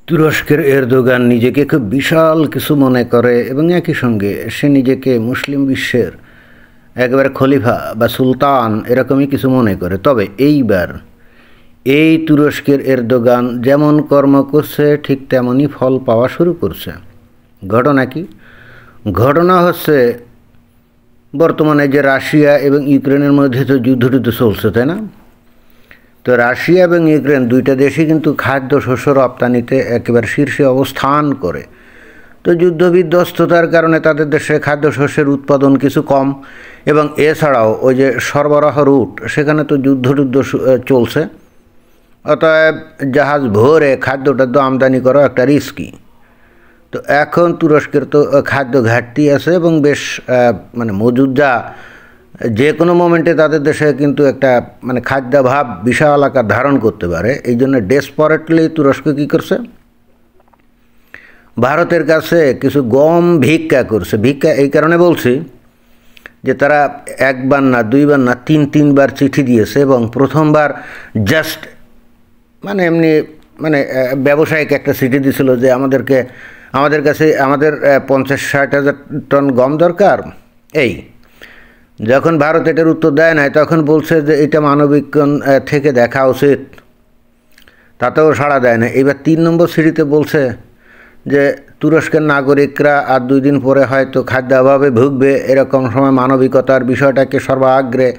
তুরস্কের এরদোগান নিজেকে খুব বিশাল কিছু মনে করে এবং একই সঙ্গে সে নিজেকে মুসলিম বিশ্বের একেবারে খলিফা বা সুলতান এরকমই কিছু মনে করে। তবে এইবার এই তুরস্কের এরদোগান যেমন কর্ম করছে ঠিক তেমনই ফল পাওয়া শুরু করছে। ঘটনা কি? ঘটনা হচ্ছে বর্তমানে যে রাশিয়া এবং ইউক্রেনের মধ্যে তো যুদ্ধ চলছে, তাই না? তো রাশিয়া এবং ইউক্রেন দুইটা দেশই কিন্তু খাদ্যশস্য রপ্তানিতে একেবারে শীর্ষে অবস্থান করে। তো যুদ্ধ বিধ্বস্ততার কারণে তাদের দেশে খাদ্যশস্যের উৎপাদন কিছু কম, এবং এছাড়াও ওই যে সরবরাহ রুট সেখানে তো যুদ্ধ চলছে। অতএব জাহাজ ভরে খাদ্যটা আমদানি করা একটা রিস্কি। তো এখন তুরস্কের তো খাদ্য ঘাটতি আছে এবং বেশ মজুদ যা যে কোনো মোমেন্টে তাদের দেশে কিন্তু একটা খাদ্যাভাব বিশাল আকার ধারণ করতে পারে। এই জন্য ডেসপারেটলি তুরস্ক কী করছে, ভারতের কাছে কিছু গম ভিক্ষা করছে। ভিক্ষা এই কারণে বলছি যে তারা একবার না দুইবার না তিনবার চিঠি দিয়েছে, এবং প্রথমবার জাস্ট এমনি ব্যবসায়িক একটা চিঠি দিয়েছিল যে আমাদের কাছে 50-60 হাজার টন গম দরকার। এই যখন ভারত এটার উত্তর দেয় নাই তখন বলছে যে এটা মানবিক থেকে দেখা উচিত, তাতেও সাড়া দেয় না। এবার 3 নম্বর চিঠিতে বলছে যে তুরস্কের নাগরিকরা আর 2 দিন পরে হয়তো খাদ্যাভাবে ভুগবে, এরকম সময় মানবিকতার বিষয়টাকে সর্বাগ্রে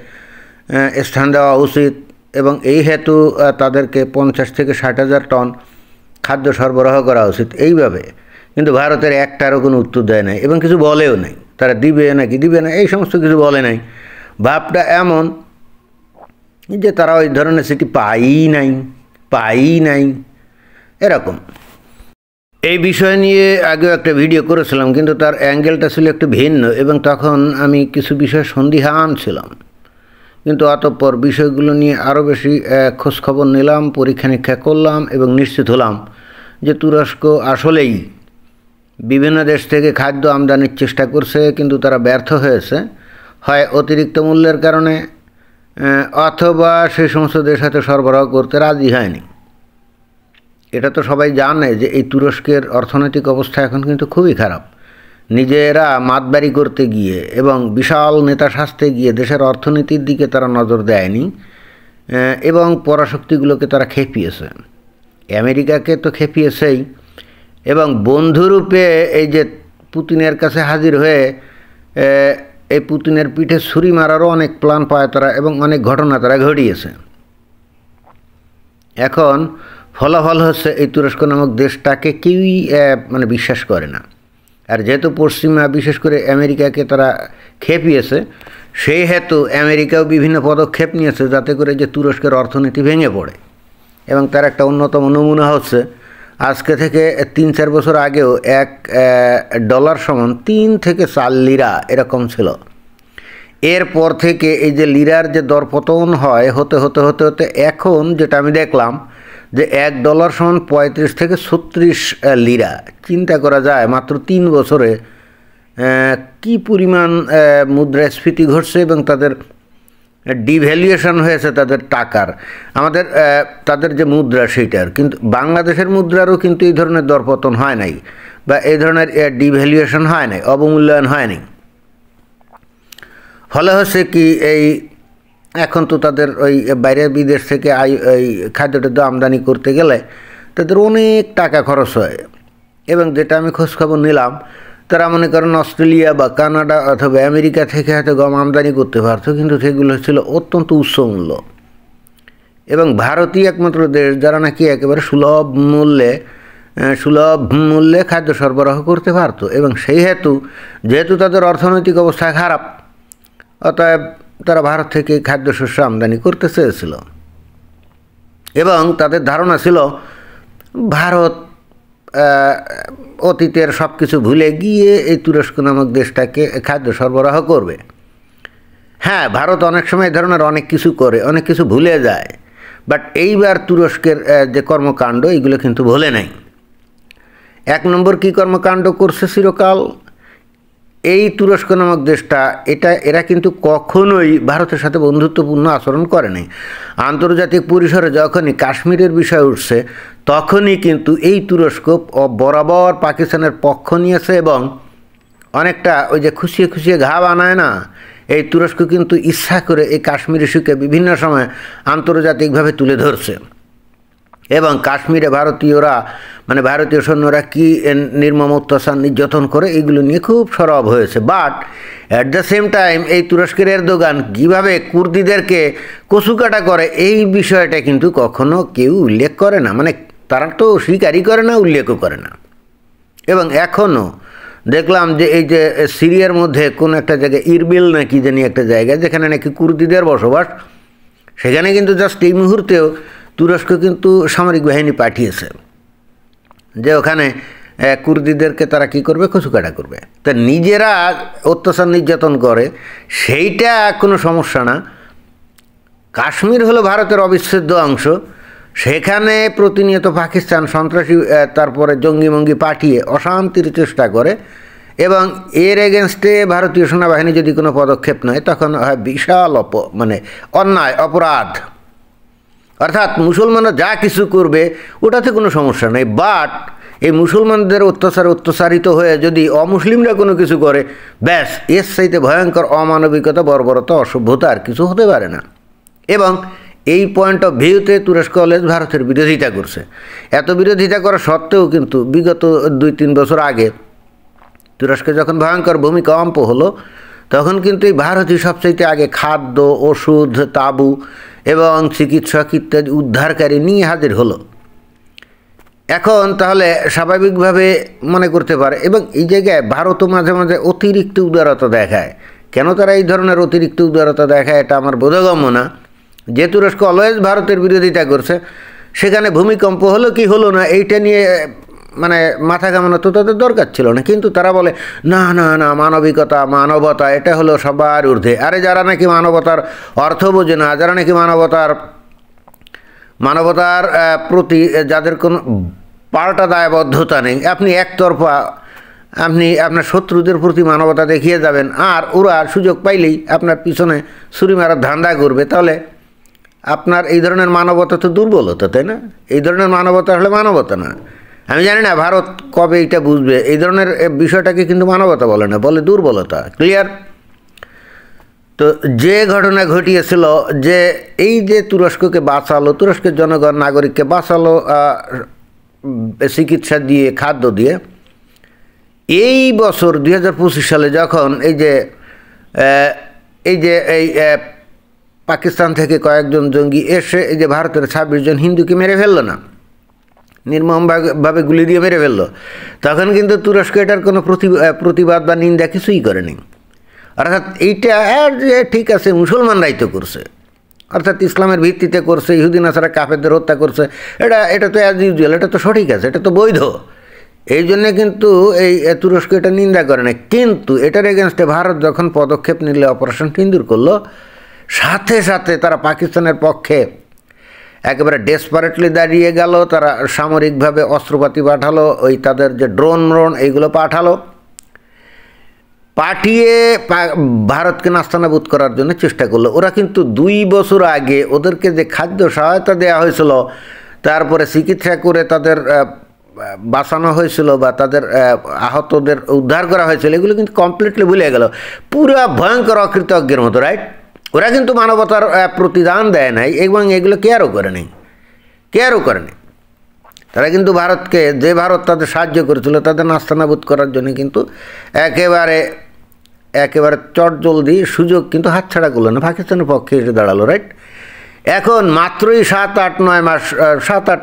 স্থান দেওয়া উচিত, এবং এই হেতু তাদেরকে 50 থেকে 60 হাজার টন খাদ্য সরবরাহ করা উচিত। এইভাবে কিন্তু ভারতের একটারও কোনো উত্তর দেয় নাই এবং কিছু বলেও নাই, তারা দিবে নাকি দিবে না এই সমস্ত কিছু বলে নাই। ভাবটা এমন যে তারা ওই ধরনের চিঠি পাই নাই এরকম। এই বিষয় নিয়ে আগেও একটা ভিডিও করেছিলাম, কিন্তু তার অ্যাঙ্গেলটা ছিল একটু ভিন্ন, এবং তখন আমি কিছু বিষয় সন্দিহান ছিলাম। কিন্তু অতঃপর বিষয়গুলো নিয়ে আরও বেশি খোঁজখবর নিলাম, পরীক্ষা নিরীক্ষা করলাম এবং নিশ্চিত হলাম যে তুরস্ক আসলেই বিভিন্ন দেশ থেকে খাদ্য আমদানির চেষ্টা করছে, কিন্তু তারা ব্যর্থ হয়েছে, হয় অতিরিক্ত মূল্যের কারণে অথবা সেই সমস্ত দেশ হয়তো সরবরাহ করতে রাজি হয়নি। এটা তো সবাই জানে যে এই তুরস্কের অর্থনৈতিক অবস্থা এখন কিন্তু খুবই খারাপ। নিজেরা মাতবাড়ি করতে গিয়ে এবং বিশাল নেতা সাজতে গিয়ে দেশের অর্থনীতির দিকে তারা নজর দেয়নি, এবং পরাশক্তিগুলোকে তারা খেপিয়েছে। আমেরিকাকে তো খেপিয়েছেই, এবং বন্ধুরূপে এই যে পুতিনের কাছে হাজির হয়ে এই পুতিনের পিঠে ছুরি মারারও অনেক প্ল্যান পায় তারা, এবং অনেক ঘটনা তারা ঘটিয়েছে। এখন ফলাফল হচ্ছে এই তুরস্ক নামক দেশটাকে কেউই বিশ্বাস করে না। আর যেহেতু পশ্চিমা বিশেষ করে আমেরিকাকে তারা খেপিয়েছে, সেই হেতু আমেরিকাও বিভিন্ন পদক্ষেপ নিয়েছে যাতে করে যে তুরস্কের অর্থনীতি ভেঙে পড়ে। এবং তার একটা অন্যতম নমুনা হচ্ছে আজকে থেকে 3-4 বছর আগেও $1 সমান 3 থেকে 4 লিরা এরকম ছিল। এরপর থেকে এই যে লিরার যে দরপতন হয় হতে এখন যেটা আমি দেখলাম যে $1 সমান 35 থেকে 36 লিরা। চিন্তা করা যায় মাত্র 3 বছরে কি পরিমাণ মুদ্রাস্ফীতি ঘটছে এবং তাদের ডিভ্যালুয়েশন হয়েছে তাদের টাকার। তাদের যে মুদ্রা সেইটার, কিন্তু বাংলাদেশের মুদ্রারও কিন্তু এই ধরনের দরপতন হয় নাই বা এই ধরনের ডিভ্যালুয়েশন হয় নাই, অবমূল্যায়ন হয় নাই। ফলে হচ্ছে কি এই এখন তো তাদের ওই বাইরের বিদেশ থেকে এই খাদ্যটাদ্য আমদানি করতে গেলে তাদের অনেক টাকা খরচ হয়। এবং যেটা আমি খোঁজখবর নিলাম, তারা মনে করেন অস্ট্রেলিয়া বা কানাডা অথবা আমেরিকা থেকে হয়তো গম আমদানি করতে পারতো, কিন্তু সেগুলো ছিল অত্যন্ত উচ্চ মূল্য। এবং ভারতই একমাত্র দেশ যারা নাকি একেবারে সুলভ মূল্যে খাদ্য সরবরাহ করতে পারতো। এবং সেই হেতু যেহেতু তাদের অর্থনৈতিক অবস্থা খারাপ, অতএব তারা ভারত থেকে খাদ্যশস্য আমদানি করতে চেয়েছিল, এবং তাদের ধারণা ছিল ভারত অতীতের সব কিছু ভুলে গিয়ে এই তুরস্ক নামক দেশটাকে খাদ্য সরবরাহ করবে। হ্যাঁ, ভারত অনেক সময় এই ধরনের অনেক কিছু করে, অনেক কিছু ভুলে যায়, বাট এইবার তুরস্কের যে কর্মকাণ্ড এইগুলো কিন্তু ভুলে নাই। 1 নম্বর কী কর্মকাণ্ড করছে চিরকাল এই তুরস্ক নামক দেশটা, এরা কিন্তু কখনোই ভারতের সাথে বন্ধুত্বপূর্ণ আচরণ করে নাই। আন্তর্জাতিক পরিসরে যখনই কাশ্মীরের বিষয় উঠছে তখনই কিন্তু এই তুরস্ক বরাবর পাকিস্তানের পক্ষ নিয়েছে এবং অনেকটা ওই যে খুশিয়ে খুশিয়ে ঘা বানায় না, এই তুরস্ক কিন্তু ইচ্ছা করে এই কাশ্মীর ইস্যুকে বিভিন্ন সময় আন্তর্জাতিকভাবে তুলে ধরছে এবং কাশ্মীরে ভারতীয়রা মানে ভারতীয় সৈন্যরা কী নির্মম অত্যাচার নির্যাতন করে এগুলো নিয়ে খুব সরব হয়েছে। But at the same time এই তুরস্কের এরদোগান কীভাবে কুর্দিদেরকে কচুকাটা করে এই বিষয়টা কিন্তু কখনো কেউ উল্লেখ করে না, মানে তারা তো স্বীকারই করে না, উল্লেখও করে না। এবং এখনও দেখলাম যে এই যে সিরিয়ার মধ্যে কোনো একটা জায়গায় ইরবিল নাকি জানি একটা জায়গা যেখানে নাকি কুর্দিদের বসবাস, সেখানে কিন্তু জাস্ট এই মুহূর্তেও তুরস্ক কিন্তু সামরিক বাহিনী পাঠিয়েছে যে ওখানে কুর্দিদেরকে তারা কি করবে, কচুকাটা করবে। তা নিজেরা অত্যাচার নির্যাতন করে সেইটা কোনো সমস্যা না, কাশ্মীর হলো ভারতের অবিচ্ছেদ্য অংশ, সেখানে প্রতিনিয়ত পাকিস্তান সন্ত্রাসী তারপরে জঙ্গি মঙ্গি পাঠিয়ে অশান্তির চেষ্টা করে এবং এর এগেনস্টে ভারতীয় সেনাবাহিনী যদি কোনো পদক্ষেপ নেয় তখন হয় বিশাল মানে অন্যায় অপরাধ। অর্থাৎ মুসলমানরা যা কিছু করবে ওটাতে কোনো সমস্যা নেই, বাট এই মুসলমানদের অত্যাচারিত হয়ে যদি অমুসলিমরা কোনো কিছু করে, ব্যাস এর চাইতে ভয়ঙ্কর অমানবিকতা, বর্বরতা, অসভ্যতা আর কিছু হতে পারে না। এবং এই পয়েন্ট অফ ভিউতে তুরস্ক অলওয়েজ ভারতের বিরোধিতা করছে। এত বিরোধিতা করা সত্ত্বেও কিন্তু বিগত 2-3 বছর আগে তুরস্কে যখন ভয়ঙ্কর ভূমিকম্প হলো তখন কিন্তু এই ভারতই সবচাইতে আগে খাদ্য, ওষুধ, তাঁবু এবং চিকিৎসক ইত্যাদি উদ্ধারকারী নিয়ে হাজির হলো। এখন তাহলে স্বাভাবিকভাবে মনে করতে পারে, এবং এই জায়গায় ভারতও মাঝে মাঝে অতিরিক্ত উদারতা দেখায়। কেন তারা এই ধরনের অতিরিক্ত উদারতা দেখায় এটা আমার বোধগম্য না। যে তুরস্ক অলওয়েজ ভারতের বিরোধিতা করছে, সেখানে ভূমিকম্প হলো কি হলো না এইটা নিয়ে মানে মাথা ঘামানো তো তাদের দরকার ছিল না, কিন্তু তারা বলে না না না মানবিকতা, মানবতা এটা হলো সবার ঊর্ধ্বে। আরে যারা নাকি মানবতার অর্থ বোঝে না, যারা নাকি মানবতার প্রতি যাদের কোনো পাল্টা দায়বদ্ধতা নেই, আপনি একতরফা আপনার শত্রুদের প্রতি মানবতা দেখিয়ে যাবেন আর ওরা সুযোগ পাইলেই আপনার পিছনে ছুরি মারার ধান্দা করবে, তাহলে আপনার এই ধরনের মানবতা তো দুর্বলতা, তাই না? এই ধরনের মানবতা হলে মানবতা না। আমি জানি না ভারত কবে এটা বুঝবে। এই ধরনের বিষয়টাকে কিন্তু মানবতা বলে না, বলে দুর্বলতা। ক্লিয়ার? তো যে ঘটনা ঘটিয়েছিল যে এই যে তুরস্ককে বাঁচালো, তুরস্কের জনগণ নাগরিককে বাঁচালো চিকিৎসা দিয়ে, খাদ্য দিয়ে, এই বছর 2025 সালে যখন এই যে পাকিস্তান থেকে কয়েকজন জঙ্গি এসে এই যে ভারতের 26 জন হিন্দুকে মেরে ফেললো না, নির্মমভাবে গুলি দিয়ে মেরে ফেললো, তখন কিন্তু তুরস্ক এটার কোনো প্রতিবাদ বা নিন্দা কিছুই করেনি। অর্থাৎ এইটা যে ঠিক আছে মুসলমানরাই তো করছে, অর্থাৎ ইসলামের ভিত্তিতে করছে, ইহুদি নাসারা কাফেরদের হত্যা করছে, এটা তো অ্যাজ ইউজুয়াল, এটা তো সঠিক আছে, এটা তো বৈধ। এই জন্যে কিন্তু এই তুরস্ক এটা নিন্দা করে না। কিন্তু এটার এগেনস্টে ভারত যখন পদক্ষেপ নিলে, অপারেশন সিন্দুর করলো, সাথে সাথে তারা পাকিস্তানের পক্ষে একেবারে ডেসপারেটলি দাঁড়িয়ে গেল। তারা সামরিকভাবে অস্ত্রপাতি পাঠালো, ওই তাদের যে ড্রোন এইগুলো পাঠিয়ে ভারতকে নাস্তানাবুদ করার জন্য চেষ্টা করলো। ওরা কিন্তু 2 বছর আগে ওদেরকে যে খাদ্য সহায়তা দেওয়া হয়েছিল, তারপরে চিকিৎসা করে তাদের বাঁচানো হয়েছিল বা তাদের আহতদের উদ্ধার করা হয়েছিল, এগুলো কিন্তু কমপ্লিটলি ভুলে গেল, পুরা ভয়ঙ্কর অকৃতজ্ঞের মতো। রাইট? ওরা কিন্তু মানবতার প্রতিদান দেয় নাই এবং এগুলো কেয়ারও করেনি। তারা কিন্তু ভারতকে, যে ভারত তাদের সাহায্য করেছিল তাদের নাস্তানাবুদ করার জন্য কিন্তু একেবারে চটজলদি সুযোগ কিন্তু হাতছাড়া করলো না, পাকিস্তানের পক্ষে এসে দাঁড়ালো। রাইট? এখন মাত্রই 7-8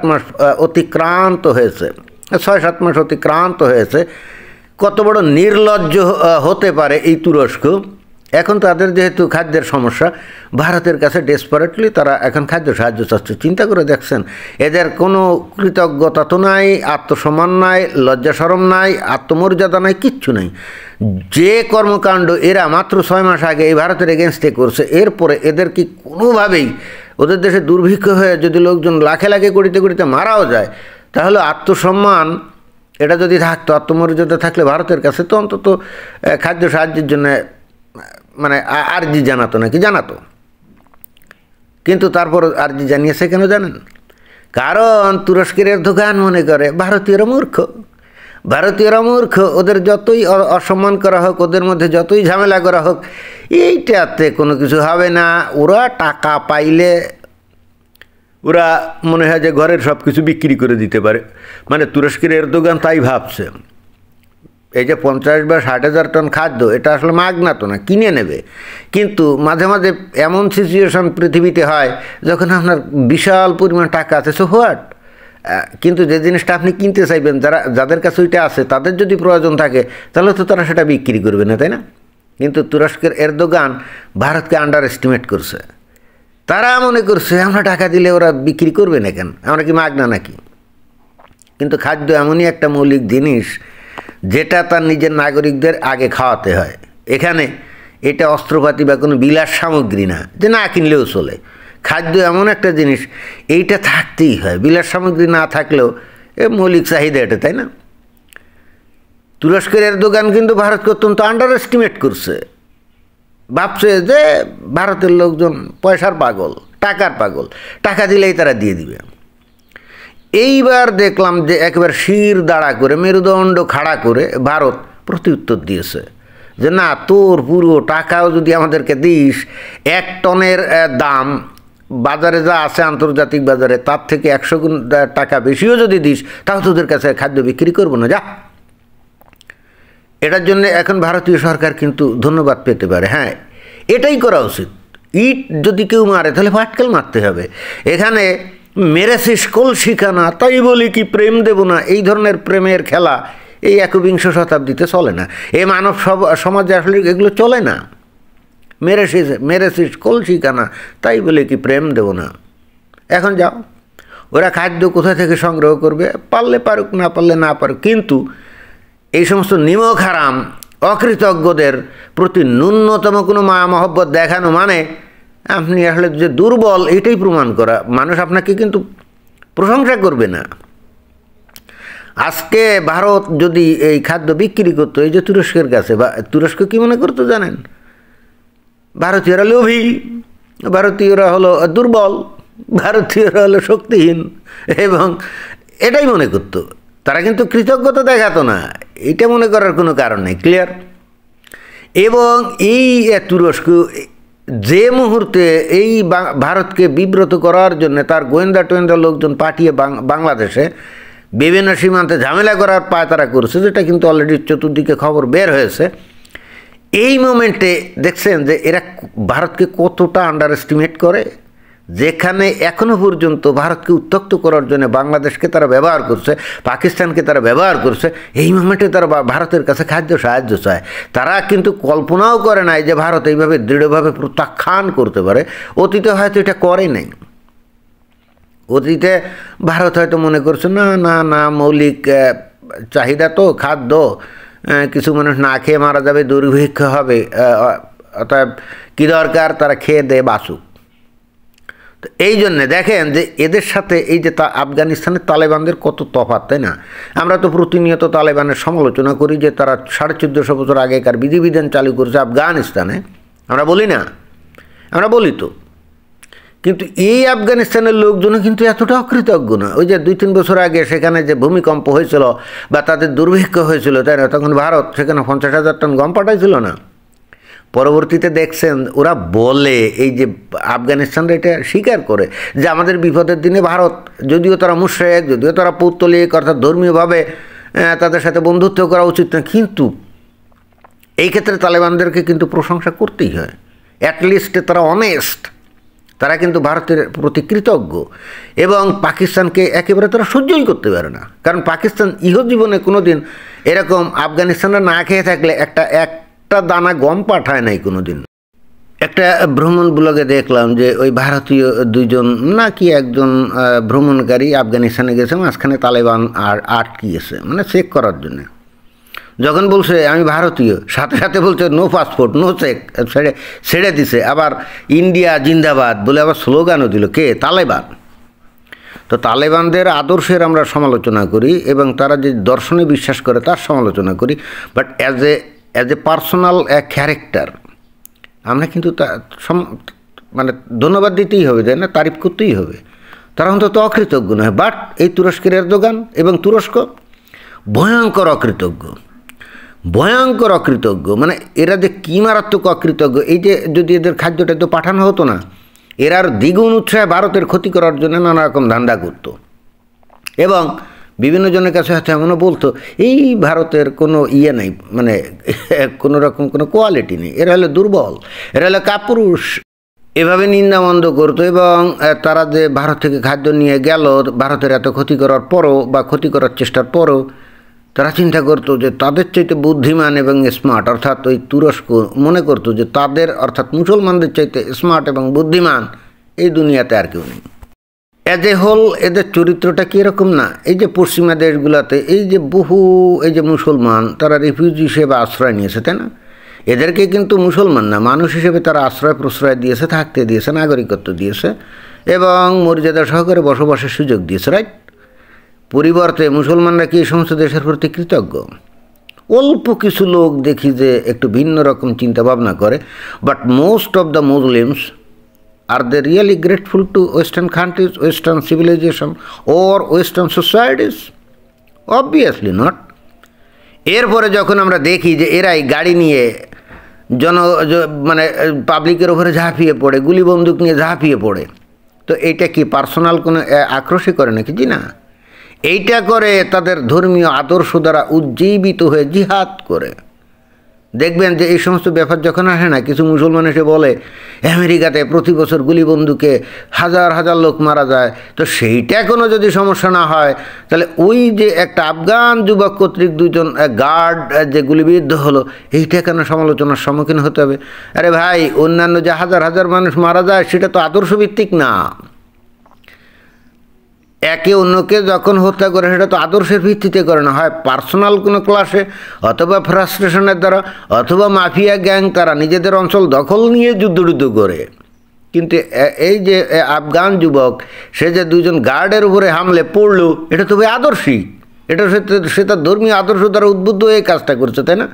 মাস অতিক্রান্ত হয়েছে, 6-7 মাস অতিক্রান্ত হয়েছে। কত বড় নির্লজ্জ হতে পারে এই তুরস্ক! এখন তাদের যেহেতু খাদ্যের সমস্যা, ভারতের কাছে ডেসপারেটলি তারা এখন খাদ্য সাহায্য চাচ্ছে। চিন্তা করে দেখছেন, এদের কোনো কৃতজ্ঞতা তো নাই, আত্মসম্মান নাই, লজ্জা শরম নাই, আত্মমর্যাদা নাই, কিচ্ছু নাই। যে কর্মকাণ্ড এরা মাত্র 6 মাস আগে এই ভারতের এগেনস্টে করছে, এরপরে এদের কি কোনোভাবেই ওদের দেশে দুর্ভিক্ষ হয়ে যদি লোকজন লাখে লাখে করিতে মারাও যায়, তাহলে আত্মসম্মান এটা যদি থাকতো, আত্মমর্যাদা থাকলে ভারতের কাছে তো অন্তত খাদ্য সাহায্যের জন্য মানে আর্জি জানাতো নাকি জানাতো। কিন্তু তারপর আর্জি জানিয়েছে কেন জানেন? কারণ তুরস্কের এরদোগান মনে করে ভারতীয়রা মূর্খ, ভারতীয়রা মূর্খ, ওদের যতই অসম্মান করা হোক, ওদের মধ্যে যতই ঝামেলা করা হোক, এইটাতে কোনো কিছু হবে না। ওরা টাকা পাইলে ওরা মনে হয় যে ঘরের সব কিছু বিক্রি করে দিতে পারে। মানে তুরস্কের এরদোগান তাই ভাবছে, এই যে 50 বা 60,000 টন খাদ্য, এটা আসলে মাগনা তো না, কিনে নেবে। কিন্তু মাঝে মাঝে এমন সিচুয়েশন পৃথিবীতে হয় যখন আপনার বিশাল পরিমাণ টাকা আছে, সো হোয়াট, কিন্তু যে জিনিসটা আপনি কিনতে চাইবেন, যাদের কাছে ওইটা আছে তাদের যদি প্রয়োজন থাকে তাহলে তো তারা সেটা বিক্রি করবে না, তাই না? কিন্তু তুরস্কের এরদোগান ভারতকে আন্ডার এস্টিমেট করছে। তারা মনে করছে আমরা টাকা দিলে ওরা বিক্রি করবে না, কেন, আমরা কি মাগনা নাকি? কিন্তু খাদ্য এমনই একটা মৌলিক জিনিস যেটা তার নিজের নাগরিকদের আগে খাওয়াতে হয়। এখানে এটা অস্ত্রপাতি বা কোনো বিলাস সামগ্রী না যে না কিনলেও চলে। খাদ্য এমন একটা জিনিস, এইটা থাকতেই হয়। বিলাস সামগ্রী না থাকলেও মৌলিক চাহিদা এটা, তাই না? তুরস্কের এরদোগান কিন্তু ভারতকে অত্যন্ত আন্ডার এস্টিমেট করছে। ভাবছে যে ভারতের লোকজন পয়সার পাগল, টাকার পাগল, টাকা দিলেই তারা দিয়ে দিবে। এইবার দেখলাম যে একেবারে শির দাঁড়া করে, মেরুদণ্ড খাড়া করে ভারত প্রত্যুত্তর দিয়েছে যে না, তোর পুরো টাকাও যদি আমাদেরকে দিস, 1 টনের দাম বাজারে যা আছে আন্তর্জাতিক বাজারে তার থেকে 100 গুণ টাকা বেশিও যদি দিস, তাও তোদের কাছে খাদ্য বিক্রি করবো না, যা। এটার জন্য এখন ভারতীয় সরকার কিন্তু ধন্যবাদ পেতে পারে। হ্যাঁ, এটাই করা উচিত। ইট যদি কেউ মারে তাহলে ফাটকেল মারতে হবে। এখানে মেরেছিস কলসিখানা, তাই বলি কি প্রেম দেব না, এই ধরনের প্রেমের খেলা এই 21 শতাব্দীতে চলে না। এই মানব সমাজে আসলে এগুলো চলে না। মেরেছিস কলসিখানা, তাই বলে কি প্রেম দেব না। এখন যাও, ওরা খাদ্য কোথা থেকে সংগ্রহ করবে, পারলে পারুক, না পারলে না পারুক, কিন্তু এই সমস্ত নিমক হারাম অকৃতজ্ঞদের প্রতি ন্যূনতম কোনো মায়া মহব্বত দেখানো মানে আপনি আসলে যে দুর্বল, এটাই প্রমাণ করা। মানুষ আপনাকে কিন্তু প্রশংসা করবে না। আজকে ভারত যদি এই খাদ্য বিক্রি করতো এই যে তুরস্কের কাছে, বা তুরস্ক কী মনে করতো জানেন? ভারতীয়রা লোভী, ভারতীয়রা হলো দুর্বল, ভারতীয়রা হলো শক্তিহীন, এবং এটাই মনে করতো। তারা কিন্তু কৃতজ্ঞতা দেখাতো না, এটা মনে করার কোনো কারণ নেই। ক্লিয়ার? এবং এই তুরস্ক যে মুহূর্তে এই ভারতকে বিব্রত করার জন্য তার গোয়েন্দা লোকজন পাঠিয়ে বাংলাদেশে বিভিন্ন সীমান্তে ঝামেলা করার পায়তারা করছে, যেটা কিন্তু অলরেডি চতুর্দিকে খবর বের হয়েছে, এই মোমেন্টে দেখছেন যে এরা ভারতকে কতটা আন্ডার এস্টিমেট করে। যেখানে এখনও পর্যন্ত ভারতকে উত্ত্যক্ত করার জন্য বাংলাদেশকে তারা ব্যবহার করছে, পাকিস্তানকে তারা ব্যবহার করছে, এই মোমেন্টে তারা ভারতের কাছে খাদ্য সাহায্য চায়। তারা কিন্তু কল্পনাও করে নাই যে ভারত এইভাবে দৃঢ়ভাবে প্রত্যাখ্যান করতে পারে। অতীতে হয়তো এটা করে নাই। অতীতে ভারত হয়তো মনে করছে না না না, মৌলিক চাহিদা তো খাদ্য, কিছু মানুষ না খেয়ে মারা যাবে, দুর্ভিক্ষ হবে, অতএব কী দরকার, তারা খেয়ে দেয় বাসুক। তো এই জন্যে দেখেন যে এদের সাথে এই যে আফগানিস্তানের তালেবানদের কত তফাৎ, তাই না? আমরা তো প্রতিনিয়ত তালেবানের সমালোচনা করি যে তারা 1450 বছর আগেকার বিধিবিধান চালু করেছে আফগানিস্তানে, আমরা বলি না? আমরা বলি তো। কিন্তু এই আফগানিস্তানের লোকজনও কিন্তু এতটা অকৃতজ্ঞ না। ওই যে 2-3 বছর আগে সেখানে যে ভূমিকম্প হয়েছিল বা তাদের দুর্ভিক্ষ হয়েছিল, তাই না? তখন ভারত সেখানে 50,000 টন গম পাঠাইছিল না। পরবর্তীতে দেখছেন ওরা বলে, এই যে আফগানিস্তানরা এটা স্বীকার করে যে আমাদের বিপদের দিনে ভারত, যদিও তারা মুশরিক, যদিও তারা পৌত্তলিক অর্থাৎ ধর্মীয়ভাবে তাদের সাথে বন্ধুত্ব করা উচিত না, কিন্তু এই ক্ষেত্রে তালেবানদেরকে কিন্তু প্রশংসা করতেই হয়। অ্যাটলিস্ট তারা অনেস্ট, তারা কিন্তু ভারতের প্রতি কৃতজ্ঞ। এবং পাকিস্তানকে একেবারে তারা সহ্যই করতে পারে না, কারণ পাকিস্তান ইহজীবনে কোনো দিন এরকম আফগানিস্তানরা না খেয়ে থাকলে একটা দানা গম পাঠায় নাই কোনো দিন। একটা ভ্রমণ ব্লগে দেখলাম যে ওই ভারতীয় 2জন নাকি একজন ভ্রমণকারী আফগানিস্তানে গেছে, মাঝখানে তালেবান আর আটকিয়েছে, মানে চেক করার জন্য। যখন বলছে আমি ভারতীয়, সাথে সাথে বলছে নো পাসপোর্ট, নো চেক, ছেড়ে দিছে। আবার ইন্ডিয়া জিন্দাবাদ বলে আবার স্লোগানও দিল। কে? তালেবান। তো তালেবানদের আদর্শের আমরা সমালোচনা করি এবং তারা যে দর্শনে বিশ্বাস করে তার সমালোচনা করি, but as a personal character আমরা কিন্তু মানে ধন্যবাদ দিতেই হবে, তাই না? তারিফ করতেই হবে। তারা অন্তত অকৃতজ্ঞ নয়। বাট এই তুরস্কের এরদোগান এবং তুরস্ক ভয়ঙ্কর অকৃতজ্ঞ, ভয়ঙ্কর অকৃতজ্ঞ। মানে এরা যে কী মারাত্মক অকৃতজ্ঞ, এই যে যদি এদের খাদ্যটা তো পাঠানো হতো না, এরা আর দ্বিগুণ উৎসাহে ভারতের ক্ষতি করার জন্য নানা রকম ধান্দা করতো। এবং বিভিন্ন জনের কাছে হয়তো এমনও বলতো এই ভারতের কোনো ইয়ে নেই, মানে কোনো রকম কোনো কোয়ালিটি নেই, এরা হলো দুর্বল, এরা হলো কাপুরুষ, এভাবে নিন্দামন্দ করতো। এবং তারা যে ভারত থেকে খাদ্য নিয়ে গেল, ভারতের এত ক্ষতি করার পরও বা ক্ষতি করার চেষ্টার পরও তারা চিন্তা করতো যে তাদের চাইতে বুদ্ধিমান এবং স্মার্ট, অর্থাৎ ওই তুরস্ক মনে করতো যে তাদের অর্থাৎ মুসলমানদের চাইতে স্মার্ট এবং বুদ্ধিমান এই দুনিয়াতে আর কেউ নেই। অ্যাজ এ হোল এদের চরিত্রটা কীরকম না, এই যে পশ্চিমা দেশগুলোতে এই যে বহু এই যে মুসলমান তারা রিফিউজি হিসেবে আশ্রয় নিয়েছে, তাই না? এদেরকে কিন্তু মুসলমান না, মানুষ হিসেবে তারা আশ্রয় প্রশ্রয় দিয়েছে, থাকতে দিয়েছে, নাগরিকত্ব দিয়েছে এবং মর্যাদা সহকারে বসবাসের সুযোগ দিয়েছে, রাইট? পরিবর্তে মুসলমানরা কি এই সমস্ত দেশের প্রতি কৃতজ্ঞ? অল্প কিছু লোক দেখি যে একটু ভিন্ন রকম চিন্তা ভাবনা করে, but most of the Muslims are they really grateful to Western countries, Western civilization or Western societies? Obviously not. এরপরে যখন আমরা দেখি যে এরাই গাড়ি নিয়ে মানে পাবলিকের ওপরে ঝাঁপিয়ে পড়ে, গুলি বন্দুক নিয়ে ঝাঁপিয়ে পড়ে, তো এইটা কি পার্সোনাল কোনো আক্রোশে করে নাকি? জি না, এইটা করে তাদের ধর্মীয় আদর্শ দ্বারা উজ্জীবিত হয়ে জিহাদ করে। দেখবেন যে এই সমস্ত ব্যাপার যখন আসে না, কিছু মুসলমান এসে বলে আমেরিকাতে প্রতি বছর গুলি বন্দুকে হাজার হাজার লোক মারা যায়, তো সেইটা কোনো যদি সমস্যা না হয়, তাহলে ওই যে একটা আফগান যুবক কর্তৃক দুজন গার্ড যে গুলিবিদ্ধ হলো, এইটা কেন সমালোচনার সম্মুখীন হতে হবে? আরে ভাই, অন্যান্য যে হাজার হাজার মানুষ মারা যায় সেটা তো আদর্শভিত্তিক না। একে অন্যকে যখন হত্যা করে সেটা তো আদর্শের ভিত্তিতে করে না, হয় পার্সোনাল কোনো ক্লাসে অথবা ফ্রাস্ট্রেশনের দ্বারা অথবা মাফিয়া গ্যাং তারা নিজেদের অঞ্চল দখল নিয়ে যুদ্ধ করে। কিন্তু এই যে আফগান যুবক সে যে দুজন গার্ডের উপরে হামলে পড়লো, এটা তো আদর্শিক, এটা সে তার ধর্মীয় আদর্শ দ্বারা উদ্বুদ্ধ হয়ে কাজটা করছে, তাই না?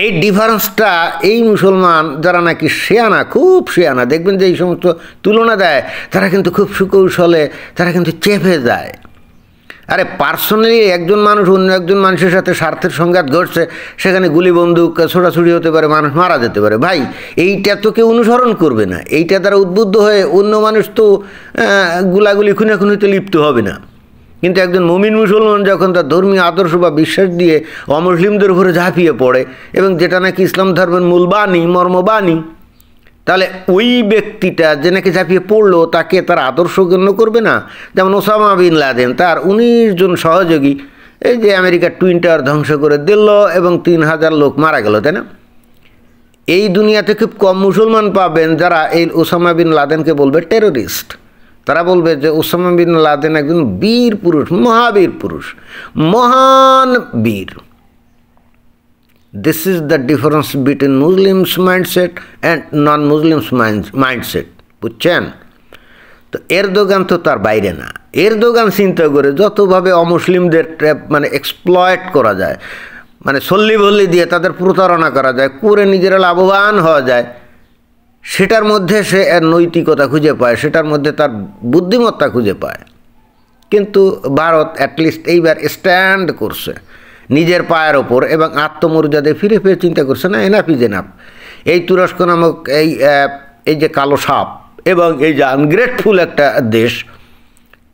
এই ডিফারেন্সটা এই মুসলমান যারা নাকি শেয়ানা, খুব শেয়ানা, দেখবেন যে এই সমস্ত তুলনা দেয় তারা কিন্তু খুব সুকৌশলে তারা কিন্তু চেপে যায়। আরে পার্সোনালি একজন মানুষ অন্য একজন মানুষের সাথে স্বার্থের সংঘাত ঘটছে, সেখানে গুলি বন্দুক ছোড়াছুড়ি হতে পারে, মানুষ মারা যেতে পারে। ভাই, এইটা তো কেউ অনুসরণ করবে না, এইটা দ্বারা উদ্বুদ্ধ হয়ে অন্য মানুষ তো গুলাগুলি খুনাখুনিতে লিপ্ত হবে না। কিন্তু একজন মুমিন মুসলমান যখন তার ধর্মীয় আদর্শ বা বিশ্বাস দিয়ে অমুসলিমদের উপরে ঝাঁপিয়ে পড়ে এবং যেটা নাকি ইসলাম ধর্মের মূল বাণী, মর্মবাণী, তাহলে ওই ব্যক্তিটা যে নাকি ঝাঁপিয়ে পড়লো তাকে তার আদর্শ গণ্য করবে না? যেমন ওসামা বিন লাদেন, তার 19 জন সহযোগী এই যে আমেরিকার টুইন টাওয়ার ধ্বংস করে দিল এবং 3000 লোক মারা গেল, তাই না? এই দুনিয়াতে খুব কম মুসলমান পাবেন যারা এই ওসামা বিন লাদেনকে বলবে টেরোরিস্ট। তারা বলবে যে ওসামা বিন লাদেন একজন বীর পুরুষ, মহাবীর পুরুষ, মহান বীর। This is the difference between Muslims mindset and non Muslims mindset, বুঝছেন? তো এরদোগান তো তার বাইরে না। এরদোগান চিন্তা করে যতভাবে অমুসলিমদের মানে এক্সপ্লয়েট করা যায়, মানে সল্লি ভল্লি দিয়ে তাদের প্রতারণা করা যায়, করে নিজেরা লাভবান হওয়া যায়, সেটার মধ্যে সে এর নৈতিকতা খুঁজে পায়, সেটার মধ্যে তার বুদ্ধিমত্তা খুঁজে পায়। কিন্তু ভারত অ্যাটলিস্ট এইবার স্ট্যান্ড করছে নিজের পায়ের ওপর এবং আত্মমর্যাদায় ফিরে ফিরে চিন্তা করছে না, এনাফ ইজ এনাফ। এই তুরস্ক নামক এই যে কালো সাপ এবং এই যে আনগ্রেটফুল একটা দেশ,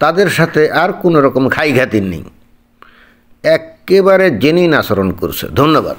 তাদের সাথে আর কোনো রকম খাইঘাতির নেই, একেবারে জেনুইন আচরণ করছে। ধন্যবাদ।